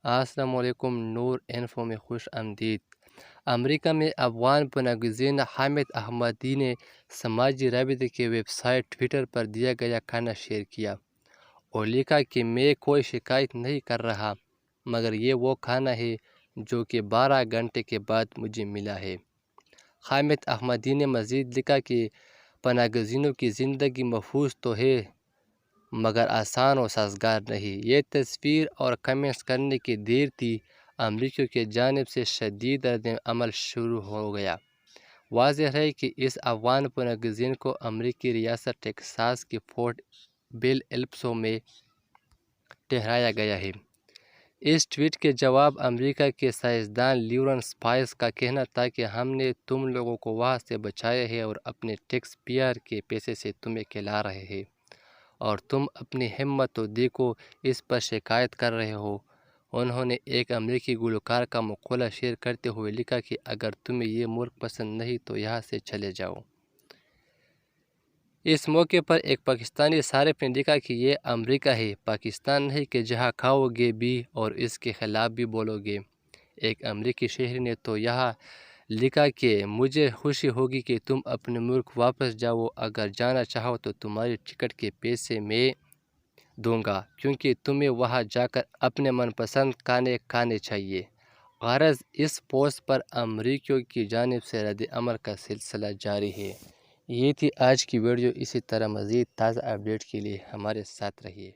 السلام علیکم، نور انفو میں خوش آمدید۔ امریکہ میں افغان پناہ گزین حامد احمدی نے سماجی رابطے کی ویب سائٹ ٹویٹر پر دیا گیا کھانا شیئر کیا اور لکھا کہ میں کوئی شکایت نہیں کر رہا، مگر یہ وہ کھانا ہے جو کہ 12 گھنٹے کے بعد مجھے ملا ہے۔ حامد احمدی نے مزید لکھا کہ پناہ گزینوں کی زندگی محفوظ تو ہے مگر آسان و سازگار نہیں۔ یہ تصویر اور کمنٹس کرنے کی دیر تھی، امریکیوں کی جانب سے شدید رد عمل شروع ہو گیا۔ واضح ہے کہ اس افغان پناہ گزین کو امریکی ریاست ٹیکساس کی فورٹ بیل ایلپسو میں ٹھہرایا گیا ہے۔ اس ٹویٹ کے جواب امریکہ کے سائنسدان لیورنس پائس کا کہنا تھا کہ ہم نے تم لوگوں کو وہاں سے بچایا ہے اور اپنے ٹیکس پیئر کے پیسے سے تمہیں کھلا رہے ہیں اور تم اپنی ہمت تو دیکھو اس پر شکایت کر رہے ہو۔ انہوں نے ایک امریکی گلوکار کا مقولہ شیئر کرتے ہوئے لکھا کہ اگر تمہیں یہ ملک پسند نہیں تو یہاں سے چلے جاؤ۔ اس موقع پر ایک پاکستانی صارف نے لکھا کہ یہ امریکہ ہے، پاکستان نہیں کہ جہاں کھاؤ گے بھی اور اس کے خلاف بھی بولو گے۔ ایک امریکی شہری نے تو یہاں لکھا کہ مجھے خوشی ہوگی کہ تم اپنے ملک واپس جاؤ، اگر جانا چاہو تو تمہاری ٹکٹ کے پیسے میں دوں گا کیونکہ تمہیں وہاں جا کر اپنے من پسند کھانے کھانے چاہیے۔ غرض اس پوسٹ پر امریکیوں کی جانب سے رد عمل کا سلسلہ جاری ہے۔ یہ تھی آج کی ویڈیو، اسی طرح مزید تازہ اپڈیٹ کے لیے ہمارے ساتھ رہیے۔